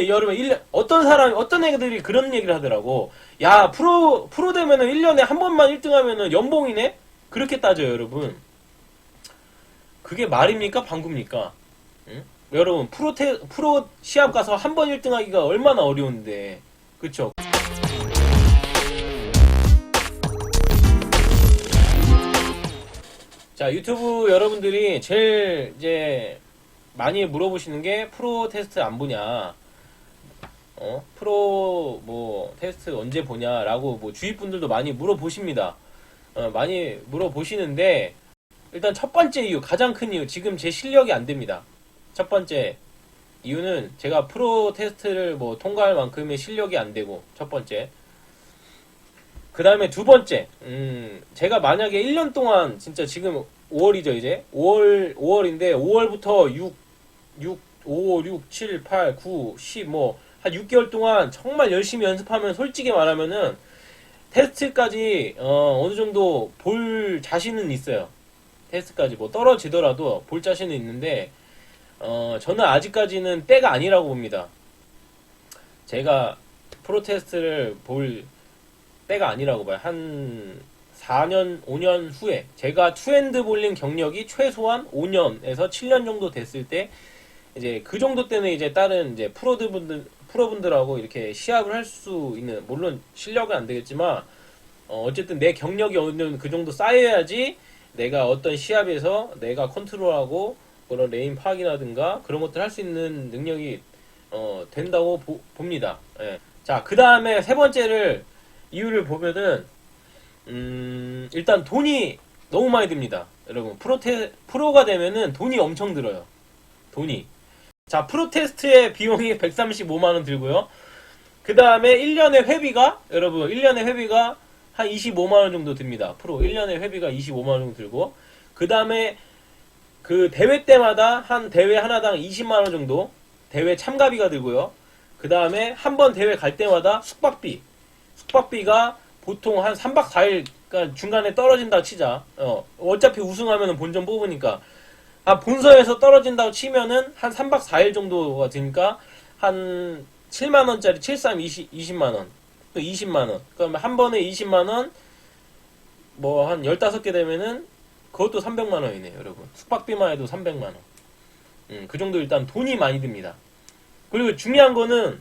근데 여러분, 어떤 애들이 그런 얘기를 하더라고. 야, 프로 되면은 1년에 한 번만 1등 하면은 연봉이네? 그렇게 따져요, 여러분. 그게 말입니까? 방구입니까? 응? 여러분, 프로 시합 가서 한 번 1등 하기가 얼마나 어려운데. 그쵸? 자, 유튜브 여러분들이 제일 이제 많이 물어보시는 게 프로 테스트 안 보냐? 프로 뭐 테스트 언제 보냐라고 뭐 주위 분들도 많이 물어보십니다. 많이 물어보시는데 일단 첫 번째 이유, 가장 큰 이유, 지금 제 실력이 안 됩니다. 첫 번째 이유는 제가 프로 테스트를 뭐 통과할 만큼의 실력이 안 되고, 첫 번째. 그 다음에 두 번째, 제가 만약에 1년 동안, 진짜 지금 5월이죠, 이제? 5월인데, 5월부터 5, 6, 7, 8, 9, 10, 뭐, 한 6개월 동안 정말 열심히 연습하면, 솔직히 말하면은, 테스트까지, 어느 정도 볼 자신은 있어요. 테스트까지 뭐 떨어지더라도 볼 자신은 있는데, 저는 아직까지는 때가 아니라고 봅니다. 제가 프로 테스트를 볼 때가 아니라고 봐요. 한 4년, 5년 후에 제가 투핸드 볼링 경력이 최소한 5년에서 7년 정도 됐을 때, 이제 그 정도 때는 이제 다른 이제 프로분들하고 이렇게 시합을 할 수 있는, 물론 실력은 안 되겠지만 어쨌든 내 경력이 어느 정도 그 정도 쌓여야지 내가 어떤 시합에서 내가 컨트롤하고 그런 레인 파악이라든가 그런 것들 할 수 있는 능력이 된다고 봅니다. 예. 자, 그 다음에 세 번째를 이유를 보면은 일단 돈이 너무 많이 듭니다. 여러분, 프로가 되면은 돈이 엄청 들어요. 돈이. 자, 프로 테스트의 비용이 135만원 들고요. 그 다음에 1년의 회비가, 여러분, 1년의 회비가 한 25만원 정도 듭니다. 프로 1년의 회비가 25만원 정도 들고, 그 다음에 그 대회 때마다 한 대회 하나당 20만원 정도 대회 참가비가 들고요. 그 다음에 한 번 대회 갈 때마다 숙박비가 보통 한 3박 4일, 그러니까 중간에 떨어진다고 치자. 어차피 우승하면은 본전 뽑으니까. 본선에서 떨어진다고 치면은 한 3박 4일 정도가 되니까 한 7만원짜리 73, 20만원. 또 20만원. 그러면 한 번에 20만원, 뭐 한 15개 되면은 그것도 300만원이네요, 여러분. 숙박비만 해도 300만원. 그 정도 일단 돈이 많이 듭니다. 그리고 중요한 거는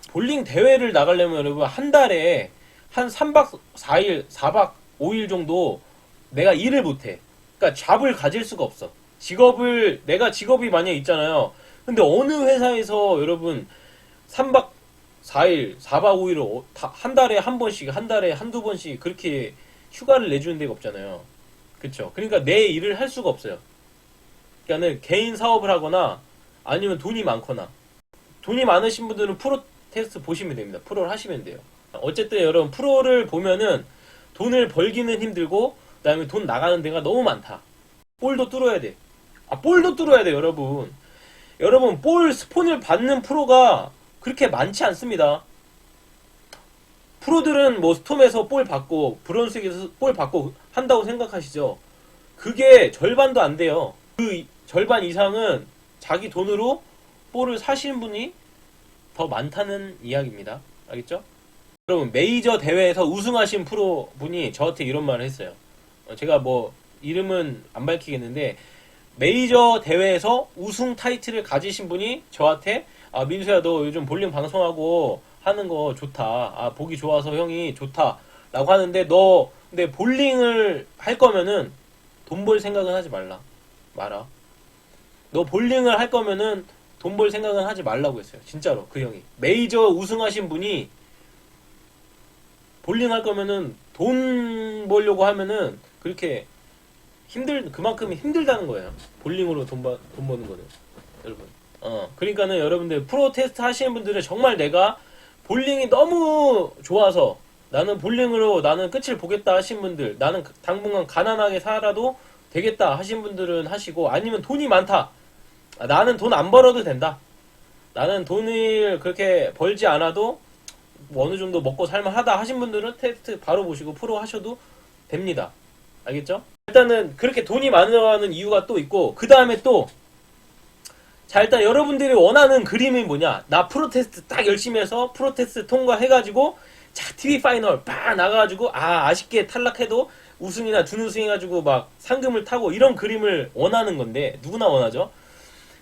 볼링 대회를 나가려면 여러분 한 달에 한 3박 4일, 4박 5일 정도 내가 일을 못해. 그러니까 잡을 가질 수가 없어. 내가 직업이 만약에 있잖아요. 근데 어느 회사에서 여러분 3박 4일, 4박 5일을 한 달에 한 번씩, 한 달에 한두 번씩 그렇게 휴가를 내주는 데가 없잖아요. 그쵸? 그러니까 내 일을 할 수가 없어요. 그러니까는 개인 사업을 하거나 아니면 돈이 많거나. 돈이 많으신 분들은 프로 테스트 보시면 됩니다. 프로를 하시면 돼요. 어쨌든 여러분, 프로를 보면은 돈을 벌기는 힘들고 그 다음에 돈 나가는 데가 너무 많다. 볼도 뚫어야 돼. 볼도 뚫어야 돼, 여러분. 여러분, 볼 스폰을 받는 프로가 그렇게 많지 않습니다. 프로들은 뭐 스톰에서 볼 받고 브론스에서 볼 받고 한다고 생각하시죠? 그게 절반도 안 돼요. 그 절반 이상은 자기 돈으로 볼을 사시는 분이 더 많다는 이야기입니다. 알겠죠? 여러분, 메이저 대회에서 우승하신 프로 분이 저한테 이런 말을 했어요. 제가 뭐 이름은 안 밝히겠는데, 메이저 대회에서 우승 타이틀을 가지신 분이 저한테 민수야, 너 요즘 볼링 방송하고 하는 거 좋다. 보기 좋아서 형이 좋다. 라고 하는데, 근데 볼링을 할 거면은 돈 벌 생각은 하지 마라. 너 볼링을 할 거면은 돈 벌 생각은 하지 말라고 했어요. 진짜로, 그 형이. 메이저 우승하신 분이 볼링 할 거면은 돈 벌려고 하면은 그렇게 그만큼 힘들다는 거예요. 볼링으로 돈 버는 거는. 여러분. 그러니까는 여러분들, 프로 테스트 하시는 분들은 정말 내가 볼링이 너무 좋아서 나는 볼링으로 나는 끝을 보겠다 하신 분들, 나는 당분간 가난하게 살아도 되겠다 하신 분들은 하시고, 아니면 돈이 많다. 나는 돈 안 벌어도 된다. 나는 돈을 그렇게 벌지 않아도 뭐 어느 정도 먹고 살만하다 하신 분들은 테스트 바로 보시고 프로 하셔도 됩니다. 알겠죠? 일단은 그렇게 돈이 많아가는 이유가 또 있고, 그 다음에 또 자, 일단 여러분들이 원하는 그림이 뭐냐? 나 프로테스트 딱 열심히 해서 프로테스트 통과해가지고 자, TV 파이널 빡 나가가지고 아쉽게 탈락해도 우승이나 준우승 해가지고 막 상금을 타고 이런 그림을 원하는 건데 누구나 원하죠.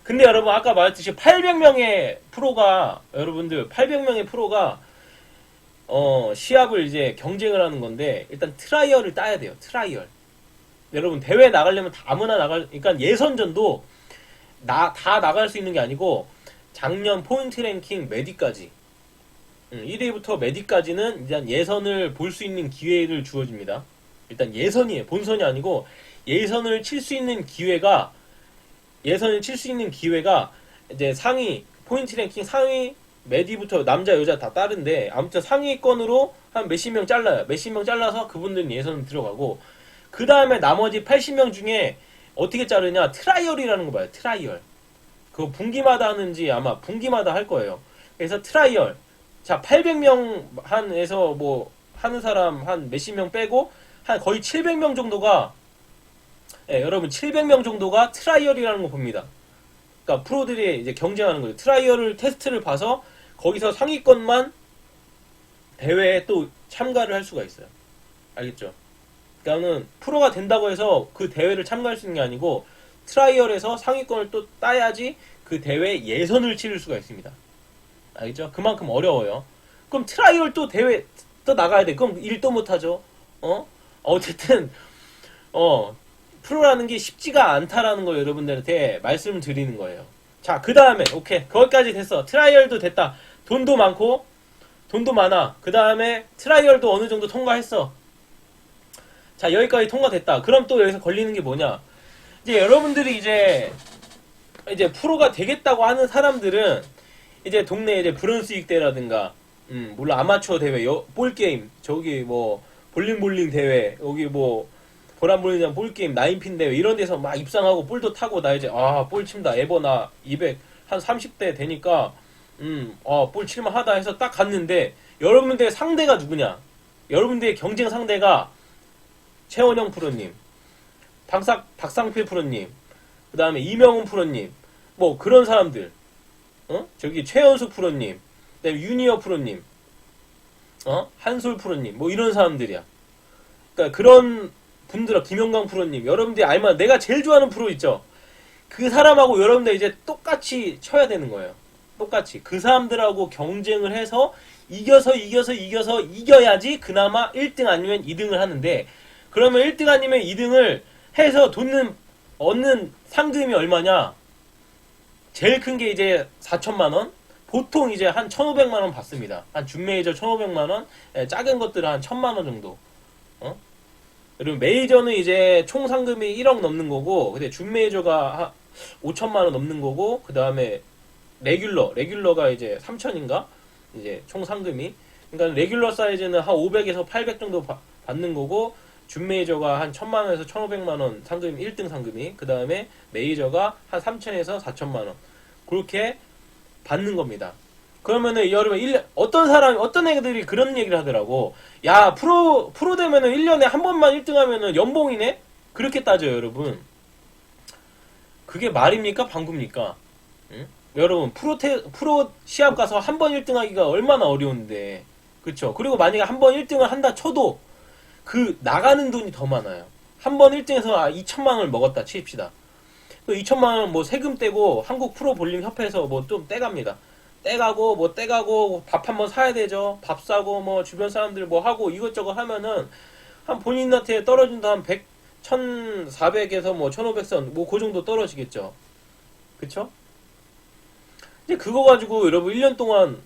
근데 여러분 아까 말했듯이 800명의 프로가 여러분들 800명의 프로가 시합을 이제 경쟁을 하는 건데 일단 트라이얼을 따야 돼요. 트라이얼. 여러분 대회 나가려면 아무나 그러니까 예선전도 다 나갈 수 있는 게 아니고 작년 포인트 랭킹 메디까지 1위부터 메디까지는 일단 예선을 볼 수 있는 기회를 주어집니다. 일단 예선이에요. 본선이 아니고 예선을 칠 수 있는 기회가 이제 상위 포인트 랭킹 상위 메디부터 남자 여자 다 다른데 아무튼 상위권으로 한 몇십 명 잘라요. 몇십 명 잘라서 그분들은 예선 들어가고 그 다음에 나머지 80명 중에 어떻게 자르냐? 트라이얼이라는 거 봐요. 트라이얼. 그거 분기마다 하는지 아마 분기마다 할 거예요. 그래서 트라이얼. 자, 800명 한에서 뭐 하는 사람 한 몇십 명 빼고 한 거의 700명 정도가 여러분 700명 정도가 트라이얼이라는 거 봅니다. 그러니까 프로들이 이제 경쟁하는 거죠. 트라이얼을 테스트를 봐서 거기서 상위권만 대회에 또 참가를 할 수가 있어요. 알겠죠? 그러니까는 프로가 된다고 해서 그 대회를 참가할 수 있는 게 아니고 트라이얼에서 상위권을 또 따야지 그 대회 예선을 치를 수가 있습니다. 알겠죠? 그만큼 어려워요. 그럼 트라이얼 또 대회 또 나가야 돼. 그럼 일도 못하죠. 어쨌든 프로라는 게 쉽지가 않다라는 걸 여러분들한테 말씀을 드리는 거예요. 자, 그 다음에 오케이 거기까지 됐어. 트라이얼도 됐다. 돈도 많고 돈도 많아. 그 다음에 트라이얼도 어느 정도 통과했어. 자, 여기까지 통과됐다. 그럼 또 여기서 걸리는 게 뭐냐? 이제 여러분들이 이제 프로가 되겠다고 하는 사람들은 이제 동네 이제 브론스윅 대라든가 물론 아마추어 대회, 볼게임, 저기 뭐 볼링 대회, 여기 뭐 보람볼링장 볼게임, 나인핀 대회 이런 데서 막 입상하고 볼도 타고 나 이제 볼 친다. 에버 나 200 한 30대 되니까 볼 칠만 하다 해서 딱 갔는데 여러분들의 상대가 누구냐? 여러분들의 경쟁 상대가 최원영 프로님, 박상필 프로님, 그 다음에 이명훈 프로님, 뭐 그런 사람들, 저기 최연수 프로님, 그다음에 유니어 프로님, 한솔 프로님, 뭐 이런 사람들이야. 그러니까 그런 분들아, 김영광 프로님, 여러분들이 알만 내가 제일 좋아하는 프로 있죠. 그 사람하고 여러분들 이제 똑같이 쳐야 되는 거예요. 똑같이 그 사람들하고 경쟁을 해서 이겨야지 그나마 1등 아니면 2등을 하는데. 그러면 1등 아니면 2등을 해서 얻는 상금이 얼마냐? 제일 큰 게 이제 4천만원? 보통 이제 한 1,500만원 받습니다. 한 준메이저 1,500만원? 작은 것들은 한 1,000만원 정도. 그리고 메이저는 이제 총 상금이 1억 넘는 거고, 근데 준메이저가 한 5천만원 넘는 거고, 그 다음에 레귤러가 이제 3천인가? 이제 총 상금이. 그러니까 레귤러 사이즈는 한 500에서 800 정도 받는 거고, 준메이저가 한 1,000만원에서 1,500만원 상금, 1등 상금이. 그 다음에 메이저가 한 3천에서 4천만원. 그렇게 받는 겁니다. 그러면은 여러분, 어떤 애들이 그런 얘기를 하더라고. 야, 프로 되면은 1년에 한 번만 1등 하면은 연봉이네? 그렇게 따져요, 여러분. 그게 말입니까? 방구입니까? 응? 여러분, 프로 시합 가서 한 번 1등 하기가 얼마나 어려운데. 그쵸? 그리고 만약에 한 번 1등을 한다 쳐도 그 나가는 돈이 더 많아요. 한 번 1등에서 2천만원을 먹었다 칩시다. 그 2천만원 뭐 세금 떼고 한국 프로 볼링 협회에서 뭐 좀 떼갑니다. 떼가고 밥 한 번 사야 되죠. 밥 사고 뭐 주변 사람들 뭐 하고 이것저것 하면은 한 본인한테 떨어진다 한 100, 1,400에서 뭐 1,500선 뭐 그 정도 떨어지겠죠. 그쵸? 근데 그거 가지고 여러분 1년 동안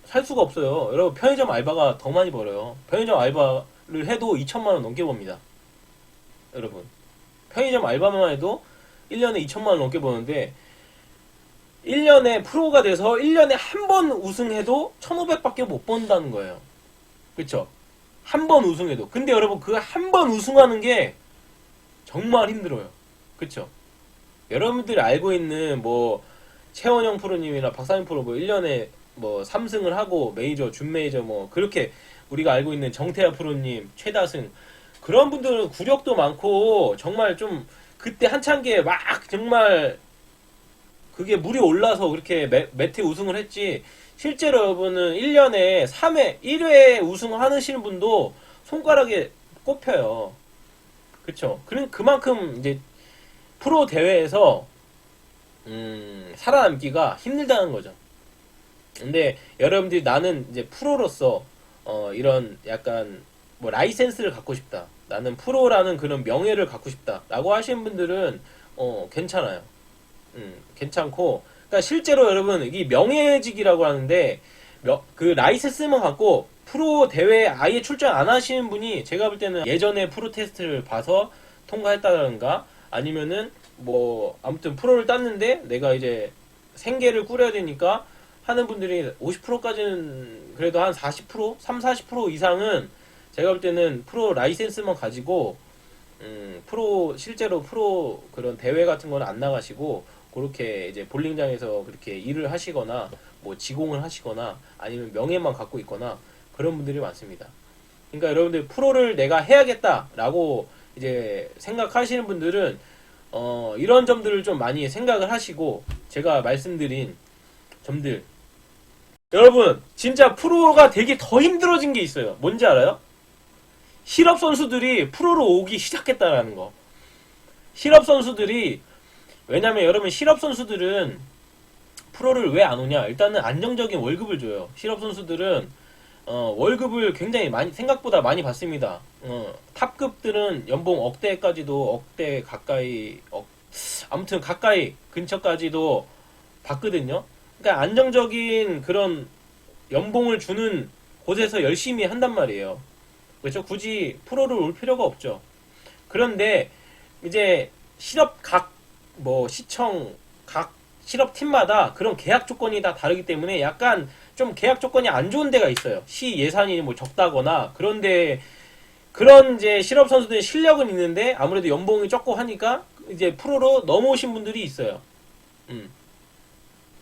살 수가 없어요. 여러분 편의점 알바가 더 많이 벌어요. 편의점 알바를 해도 2천만원 넘게 법니다. 여러분 편의점 알바만 해도 1년에 2천만원 넘게 버는데 1년에 프로가 돼서 1년에 한 번 우승해도 1,500밖에 못 번다는 거예요. 그쵸? 한 번 우승해도. 근데 여러분 그 한 번 우승하는 게 정말 힘들어요. 그쵸? 여러분들이 알고 있는 뭐 최원영 프로님이나 박상민 프로 뭐 1년에 뭐 3승을 하고 메이저, 준메이저 뭐 그렇게 우리가 알고 있는 정태하 프로님, 최다승 그런 분들은 구력도 많고 정말 좀 그때 한창기에 막 정말 그게 물이 올라서 그렇게 매트 우승을 했지. 실제로 여러분은 1년에 3회, 1회 우승하시는 분도 손가락에 꼽혀요. 그쵸? 그만큼 이제 프로 대회에서 살아남기가 힘들다는 거죠. 근데 여러분들이 나는 이제 프로로서 이런 약간 뭐 라이센스를 갖고 싶다. 나는 프로라는 그런 명예를 갖고 싶다라고 하시는 분들은 괜찮아요. 괜찮고, 그러니까 실제로 여러분 이 명예직이라고 하는데 그 라이센스만 갖고 프로 대회 아예 출전 안 하시는 분이 제가 볼 때는 예전에 프로 테스트를 봐서 통과했다던가 아니면은 뭐 아무튼 프로를 땄는데 내가 이제 생계를 꾸려야 되니까 하는 분들이 50%까지는 그래도 한 40%, 40% 이상은 제가 볼 때는 프로 라이센스만 가지고 실제로 프로 그런 대회 같은 거는 안 나가시고 그렇게 이제 볼링장에서 그렇게 일을 하시거나 뭐 지공을 하시거나 아니면 명예만 갖고 있거나 그런 분들이 많습니다. 그러니까 여러분들 프로를 내가 해야겠다라고 이제 생각하시는 분들은 이런 점들을 좀 많이 생각을 하시고 제가 말씀드린 점들 여러분 진짜 프로가 되게 더 힘들어진 게 있어요. 뭔지 알아요? 실업 선수들이 프로로 오기 시작했다라는 거. 실업 선수들이 왜냐면 여러분 실업 선수들은 프로를 왜 안 오냐? 일단은 안정적인 월급을 줘요. 실업 선수들은 월급을 굉장히 많이 생각보다 많이 받습니다. 탑급들은 연봉 억대까지도 억대 가까이 아무튼 가까이 근처까지도 받거든요. 그러니까 안정적인 그런 연봉을 주는 곳에서 열심히 한단 말이에요. 그렇죠? 굳이 프로를 올 필요가 없죠. 그런데 이제 실업 시청 각 실업팀마다 그런 계약 조건이 다 다르기 때문에 약간 좀 계약 조건이 안 좋은 데가 있어요. 시 예산이 뭐 적다거나 그런데 그런 이제 실업 선수들의 실력은 있는데 아무래도 연봉이 적고 하니까 이제 프로로 넘어오신 분들이 있어요.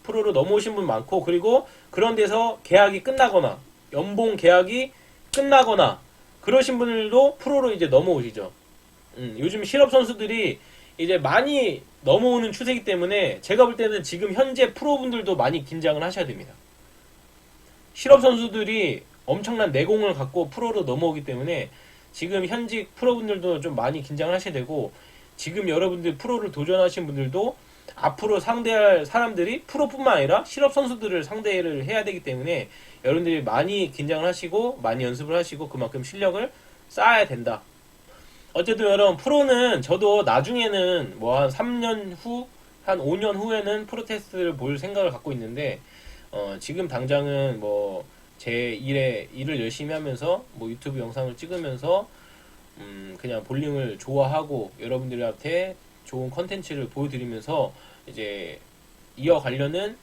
프로로 넘어오신 분 많고 그리고 그런 데서 계약이 끝나거나 연봉 계약이 끝나거나 그러신 분들도 프로로 이제 넘어오시죠. 요즘 실업 선수들이 이제 많이 넘어오는 추세이기 때문에 제가 볼 때는 지금 현재 프로분들도 많이 긴장을 하셔야 됩니다. 실업 선수들이 엄청난 내공을 갖고 프로로 넘어오기 때문에 지금 현직 프로분들도 좀 많이 긴장을 하셔야 되고 지금 여러분들 프로를 도전하신 분들도 앞으로 상대할 사람들이 프로뿐만 아니라 실업 선수들을 상대를 해야 되기 때문에 여러분들이 많이 긴장을 하시고 많이 연습을 하시고 그만큼 실력을 쌓아야 된다. 어쨌든 여러분 프로는 저도 나중에는 뭐 한 3년 후, 한 5년 후에는 프로 테스트를 볼 생각을 갖고 있는데 지금 당장은 뭐 제 일을 열심히 하면서 뭐 유튜브 영상을 찍으면서 그냥 볼링을 좋아하고 여러분들한테 좋은 컨텐츠를 보여드리면서 이제 이어가려는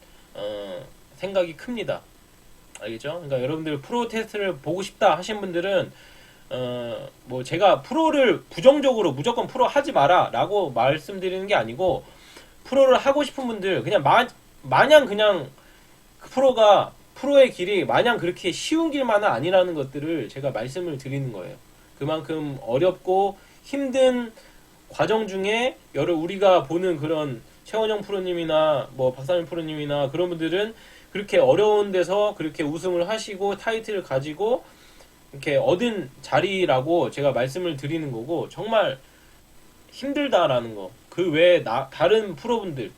생각이 큽니다. 알겠죠? 그러니까 여러분들 프로 테스트를 보고 싶다 하신 분들은 뭐 제가 프로를 부정적으로 무조건 프로 하지 마라 라고 말씀드리는 게 아니고 프로를 하고 싶은 분들 그냥 마냥 그냥 프로의 길이 마냥 그렇게 쉬운 길만은 아니라는 것들을 제가 말씀을 드리는 거예요. 그만큼 어렵고 힘든 과정 중에 우리가 보는 그런 최원영 프로님이나 뭐 박상민 프로님이나 그런 분들은 그렇게 어려운 데서 그렇게 우승을 하시고 타이틀을 가지고 이렇게 얻은 자리라고 제가 말씀을 드리는 거고 정말 힘들다라는 거. 그 외에 다른 프로분들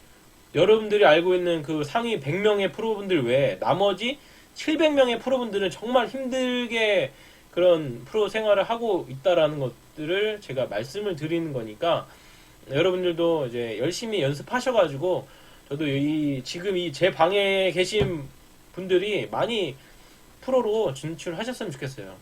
여러분들이 알고 있는 그 상위 100명의 프로분들 외에 나머지 700명의 프로분들은 정말 힘들게 그런 프로 생활을 하고 있다라는 것들을 제가 말씀을 드리는 거니까 여러분들도 이제 열심히 연습하셔가지고 저도 지금 제 방에 계신 분들이 많이 프로로 진출하셨으면 좋겠어요.